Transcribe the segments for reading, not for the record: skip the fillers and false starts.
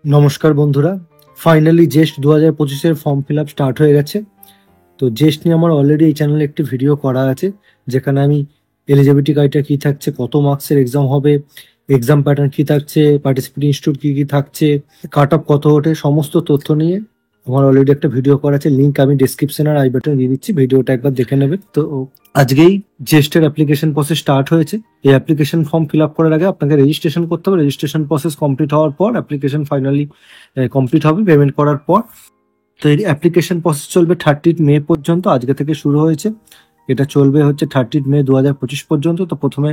নমস্কার বন্ধুরা, finally JEST 2025-এর ফর্ম ফিল আপ স্টার্ট হয়ে গেছে। তো জেস্ট নিয়ে আমার অলরেডি এই চ্যানেলে একটি ভিডিও করা আছে, যেখানে আমি এলিজিবিলিটি ক্রাইটেরিয়া কী থাকছে, কত মার্কসের এক্সাম হবে, এক্সাম প্যাটার্ন কী থাকছে, পার্টিসিপেন্ট ইনস্টিটিউট কী কী থাকছে, কাট অফ কত ওঠে, সমস্ত তথ্য নিয়ে আমার অলরেডি একটা ভিডিও করা আছে। লিঙ্ক আমি ডিসক্রিপশন আর আই বাটনে দিয়ে দিচ্ছি, ভিডিওটা একবার দেখে নেবে। তো আজকেই জেস্টের অ্যাপ্লিকেশন প্রসেস স্টার্ট হয়েছে। এই অ্যাপ্লিকেশন ফর্ম ফিল আপ করার আগে আপনাকে রেজিস্ট্রেশন করতে হবে। রেজিস্ট্রেশন প্রসেস কমপ্লিট হওয়ার পর অ্যাপ্লিকেশন ফাইনালি কমপ্লিট হবে পেমেন্ট করার পর। তো এই অ্যাপ্লিকেশন প্রসেস চলবে 30 মে পর্যন্ত, আজকে থেকে শুরু হয়েছে। এটা চলবে হচ্ছে 30 মে 2025 পর্যন্ত। তো প্রথমে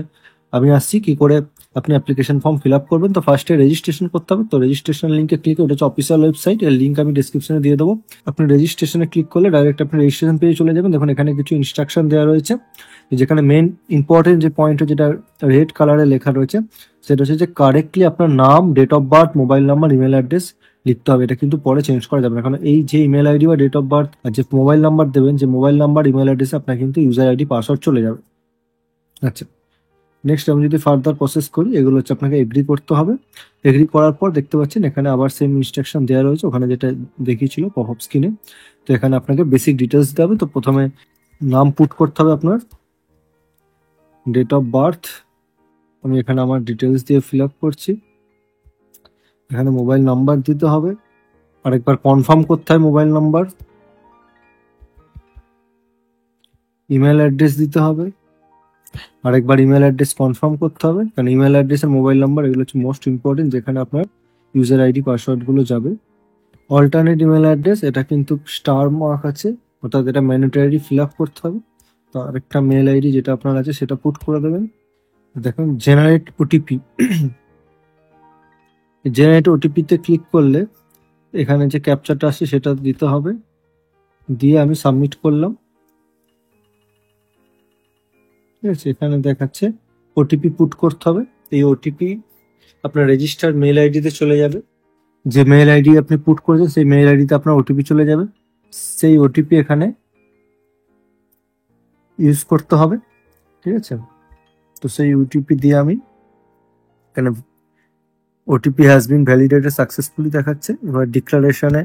আমি আসছি কি করে আপনি অ্যাপ্লিকেশন ফর্ম ফিল আপ করবেন। তো ফার্স্টে রেজিস্ট্রেশন করতে হবে। তো রেজিস্ট্রেশন লিঙ্কে ক্লিক করে, এটা হচ্ছে অফিসিয়াল ওয়েবসাইট, এর লিঙ্ক আমি ডিসক্রিপশনে দিয়ে দেবো। আপনি রেজিস্ট্রেশনে ক্লিক করলে ডাইরেক্ট আপনি রেজিস্ট্রেশন পেজে চলে যাবেন। দেখুন এখানে কিছু ইনস্ট্রাকশন দেওয়া রয়েছে, যেখানে মেন ইম্পর্টেন্ট যে পয়েন্ট, যেটা রেড কালারে লেখা রয়েছে, সেটা হচ্ছে যে কারেক্টলি আপনার নাম, date of birth, mobile number, email address লিখতে হবে। এটা কিন্তু পরে চেঞ্জ করা যাবে না, কারণ এই যে ইমেল আইডি বা ডেট অফ বার্থ আর যে মোবাইল নাম্বার দেবেন, যে মোবাইল নাম্বার ইমেল অ্যাড্রেসে আপনার কিন্তু ইউজার আইডি পাসওয়ার্ড চলে যাবে। আচ্ছা, নেক্সট আমি যদি ফার্দার প্রসেস করি, এগুলো হচ্ছে আপনাকে এগ্রি করতে হবে। এগ্রি করার পর দেখতে পাচ্ছেন এখানে আবার সেম ইনস্ট্রাকশন দেওয়া রয়েছে, ওখানে যেটা দেখিয়েছিল পপ আপ স্ক্রিনে। তো এখানে আপনাকে বেসিক ডিটেলস দিতে হবে। তো প্রথমে নাম পুট করতে হবে আপনার, ডেট অফ বার্থ আমি এখানে আমার ডিটেলস দিয়ে ফিল আপ করছি। এখানে মোবাইল নাম্বার দিতে হবে, আরেকবার কনফার্ম করতে হয় মোবাইল নাম্বার। ইমেল অ্যাড্রেস দিতে হবে, আরেকবার ইমেল অ্যাড্রেস কনফার্ম করতে হবে, কারণ ইমেল অ্যাড্রেস আর মোবাইল নাম্বার এগুলো হচ্ছে মোস্ট ইম্পর্টেন্ট, যেখানে আপনার ইউজার আইডি পাসওয়ার্ডগুলো যাবে। অল্টারনেট ইমেল অ্যাড্রেস, এটা কিন্তু স্টার মার্ক আছে, অর্থাৎ এটা ম্যান্ডেটরি ফিল আপ করতে হবে। তো আরেকটা মেল আইডি যেটা আপনার আছে সেটা পুট করে দেবেন। দেখুন জেনারেট ওটিপি, জেনারেট ওটিপিতে ক্লিক করলে এখানে যে ক্যাপচারটা আসছে সেটা দিতে হবে, দিয়ে আমি সাবমিট করলাম। ঠিক আছে, এখানে দেখাচ্ছে ওটিপি পুট করতে হবে। এই ওটিপি আপনার রেজিস্টার্ড মেল আইডিতে চলে যাবে। যে মেল আইডি আপনি পুট করেছেন সেই মেল আইডিতে আপনার ওটিপি চলে যাবে। সেই ওটিপি এখানে ইউজ করতে হবে। ঠিক আছে, তো সেই ওটিপি দিয়ে আমি এখানে OTP has been validated successfully দেখাচ্ছে। এবার ডিক্লারেশনে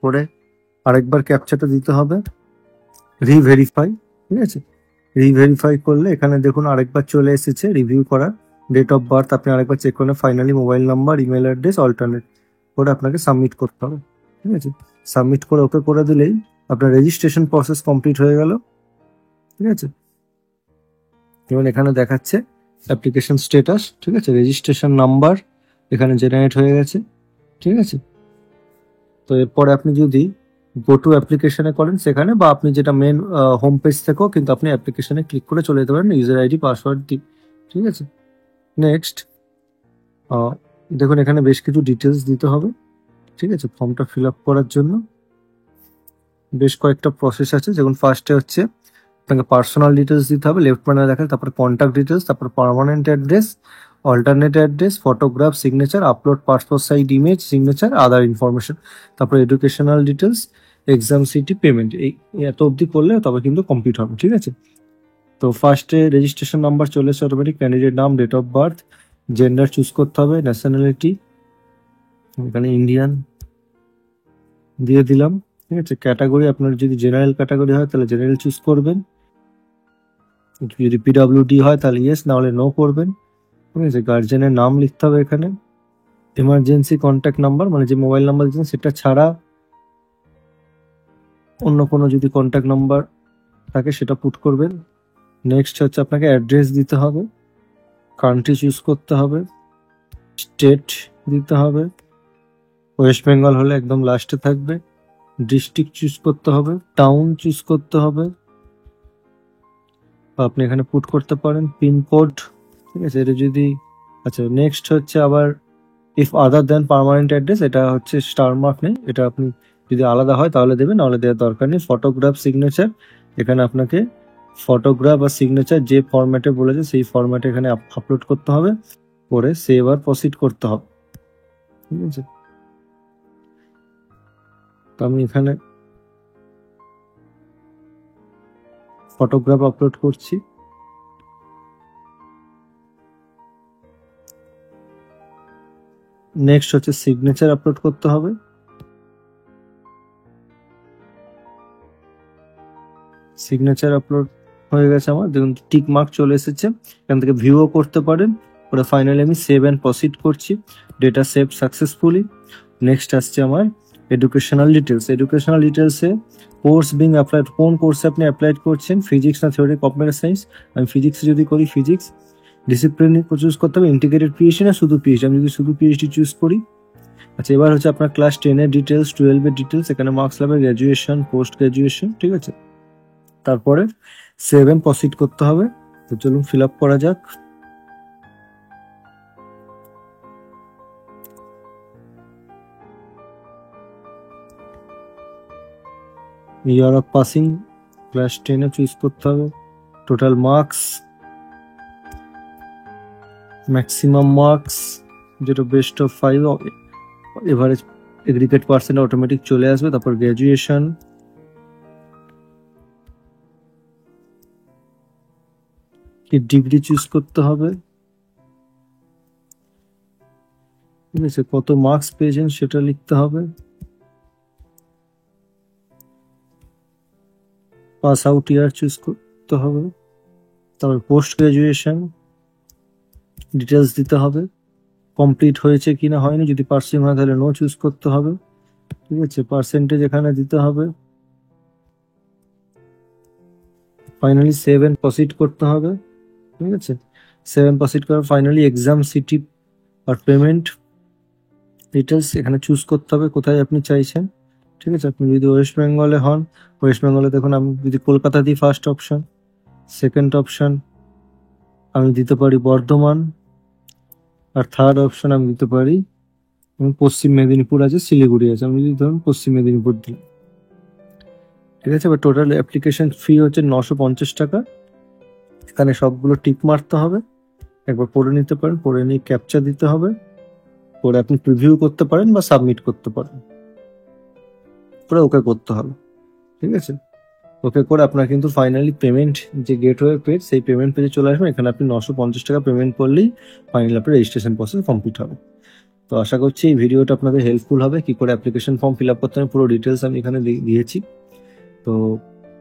করে আরেকবার ক্যাপচাটা দিতে হবে, রিভেরিফাই। ঠিক আছে, রিভেরিফাই করলে এখানে দেখুন আরেকবার চলে এসেছে রিভিউ করার। ডেট অফ বার্থ আপনি আরেকবার চেক করলে, finally mobile number, email address alternate করে আপনাকে সাবমিট করতে হবে। ঠিক আছে, সাবমিট করে ওকে করে দিলেই আপনার রেজিস্ট্রেশন প্রসেস কমপ্লিট হয়ে গেল। ঠিক আছে, যেমন এখানে দেখাচ্ছে অ্যাপ্লিকেশন স্ট্যাটাস। ঠিক আছে, রেজিস্ট্রেশন নাম্বার এখানে জেনারেট হয়ে গেছে। ঠিক আছে, তো এরপরে আপনি যদি গো টু অ্যাপ্লিকেশনে করেন সেখানে, বা আপনি যেটা মেন হোম পেজ থেকেও কিন্তু আপনি অ্যাপ্লিকেশনে ক্লিক করে চলে যেতে পারেন ইউজার আইডি পাসওয়ার্ড দিয়ে। ঠিক আছে, নেক্সট দেখুন এখানে বেশ কিছু ডিটেলস দিতে হবে। ঠিক আছে, ফর্মটা ফিল আপ করার জন্য বেশ কয়েকটা প্রসেস আছে। যেমন ফার্স্টে হচ্ছে আপনাকে পার্সোনাল ডিটেলস দিতে হবে, লেফট প্যানেলে দেখা, তারপর কন্ট্যাক্ট ডিটেলস, তারপর permanent address, alternate address, photograph, signature, upload passport size image, signature, other information, তারপর educational details, exam city, payment. এই এত অবধি করলে তবে কিন্তু কমপ্লিট হবে। ঠিক আছে, তো ফার্স্টে রেজিস্ট্রেশন নাম্বার চলে এসে অটোমেটিক, ক্যান্ডিডেট নাম, date of birth, gender choose করতে হবে, ন্যাশনালিটি এখানে ইন্ডিয়ান দিয়ে দিলাম। ঠিক আছে, ক্যাটাগরি আপনার যদি জেনারেল ক্যাটাগরি হয় তাহলে জেনারেল চুজ করবেন, যদি পিডাব্লিউডি হয় তাহলে ইয়েস, না হলে নো করবেন। ঠিক আছে, গার্জেনের নাম লিখতে হবে এখানে, এমার্জেন্সি কন্ট্যাক্ট নাম্বার মানে যে মোবাইল নাম্বার দিচ্ছেন সেটা ছাড়া অন্য কোনো যদি কন্ট্যাক্ট নাম্বার থাকে সেটা পুট করবেন। নেক্সট হচ্ছে আপনাকে অ্যাড্রেস দিতে হবে, কান্ট্রি চুজ করতে হবে, স্টেট দিতে হবে, ওয়েস্ট বেঙ্গল হলে একদম লাস্টে থাকবে, ডিস্ট্রিক্ট চুজ করতে হবে, টাউন চুজ করতে হবে, আপনি এখানে পুট করতে পারেন পিনকোড। ঠিক আছে, এটা যদি আচ্ছা, নেক্সট হচ্ছে আবার if other then permanent address, এটা হচ্ছে স্টার মার্ক নেই, এটা আপনি যদি আলাদা হয় তাহলে দেবেন, নাহলে দেওয়ার দরকার নেই। ফটোগ্রাফ, সিগনেচার, এখানে আপনাকে ফটোগ্রাফ আর সিগনেচার যে ফরম্যাটে বলেছে সেই ফরম্যাটে এখানে আপলোড করতে হবে, করে সেভ আর প্রসিড করতে হবে। ঠিক আছে, তো আমি এখানে ফটোগ্রাফ আপলোড করছি। ফটোগ্রাফ আপলোড করার পর এখানে দেখুন অপশন চলে এসেছে, রিভিউ, ঠিক আছে, রিভিউ নেক্সট হচ্ছে সিগনেচার আপলোড করতে হবে। সিগনেচার আপলোড হয়ে গেছে আমার, দেখুন টিক মার্ক চলে এসেছে, এখান থেকে ভিউও করতে পারেন। ওরা ফাইনালি আমি সেভ অ্যান্ড প্রসিড করছি, ডেটা সেভ সাকসেসফুলি। নেক্সট আসছে আমার এডুকেশনাল ডিটেলস। এডুকেশনাল ডিটেলসে কোর্স বিং অ্যাপ্লাইড, কোন কোর্সে আপনি অ্যাপ্লাইড করছেন, ফিজিক্স না থিওরি, কম্পিউটার সায়েন্স। আমি ফিজিক্সে যদি করি ফিজিক্স, ডিসিপ্লিন চুজ করতে হবে, ইন্টিগ্রেটেড পিএইচডি না শুধু পিএইচডি। আমি যদি শুধু পিএইচডি চুজ করি, আচ্ছা এবার হচ্ছে আপনার ক্লাস 10-এর ডিটেলস, 12-এর ডিটেলস, এখানে মার্কস লাগবে, গ্র্যাজুয়েশন, পোস্ট গ্র্যাজুয়েশন, ঠিক আছে। তারপরে সেভ অ্যান্ড প্রসিড করতে হবে। তো চলুন ফিল আপ করা যাক। ইয়ার অফ পাসিং ক্লাস 10-এ চুজ করতে হবে, টোটাল মার্কস, ম্যাক্সিমাম মার্কস যেটা best of 5, average aggregate percent automatic চলে আসবে। তারপর গ্র্যাজুয়েশন, কি ডিগ্রি চুজ করতে হবে, ঠিক আছে, কত মার্কস পেয়েছেন সেটা লিখতে হবে, পাস আউট ইয়ার চুজ করতে হবে, তারপর পোস্ট গ্রাজুয়েশন ডিটেলস দিতে হবে, কমপ্লিট হয়েছে কিনা হয়নি, যদি পার্সিং হয় তাহলে নো চুজ করতে হবে, ঠিক আছে, পার্সেন্টেজ এখানে দিতে হবে। ফাইনালি সেভ অ্যান্ড প্রসিড করতে হবে, ঠিক আছে। সেভ অ্যান্ড প্রসিড করার ফাইনালি এক্সাম সিটি আর পেমেন্ট ডিটেলস এখানে চুজ করতে হবে কোথায় আপনি চাইছেন, ঠিক আছে। আপনি যদি ওয়েস্ট বেঙ্গলে হন, ওয়েস্ট বেঙ্গলে দেখুন আমি যদি কলকাতা দিই ফার্স্ট অপশন, সেকেন্ড অপশন আমি দিতে পারি বর্ধমান, আর থার্ড অপশন আমি দিতে পারি পশ্চিম মেদিনীপুর আছে, শিলিগুড়ি আছে, আমি যদি ধরুন পশ্চিম মেদিনীপুর দিই, ঠিক আছে। এবার টোটাল অ্যাপ্লিকেশন ফি হচ্ছে 950 টাকা। এখানে সবগুলো টিক মারতে হবে, একবার পড়ে নিতে পারেন, পড়ে নিয়ে ক্যাপচা দিতে হবে, পরে আপনি প্রিভিউ করতে পারেন বা সাবমিট করতে পারেন, পরে ওকে করতে হবে, ঠিক আছে। ওকে করে আপনার কিন্তু ফাইনালি পেমেন্ট যে গেটওয়ে পেজ, সেই পেমেন্ট পেজে চলে আসবেন। এখানে আপনি 950 টাকা পেমেন্ট করলেই ফাইনালি আপনার রেজিস্ট্রেশন প্রসেস কমপ্লিট হবে। তো আশা করছি এই ভিডিওটা আপনাদের হেল্পফুল হবে, কি করে অ্যাপ্লিকেশন ফর্ম ফিল আপ করতে হবে পুরো ডিটেলস আমি এখানে দিয়েছি। তো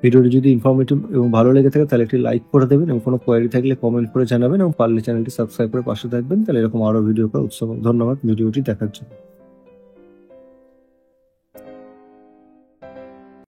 ভিডিওটি যদি ইনফরমেটিভ এবং ভালো লেগে থাকে তাহলে একটি লাইক করে দেবেন, এবং কোনো কোয়ারি থাকলে কমেন্ট করে জানাবেন, এবং পারলে চ্যানেলটি সাবস্ক্রাইব করে পাশে থাকবেন, তাহলে এরকম আরও ভিডিও করার উৎসাহ। ধন্যবাদ ভিডিওটি দেখার জন্য।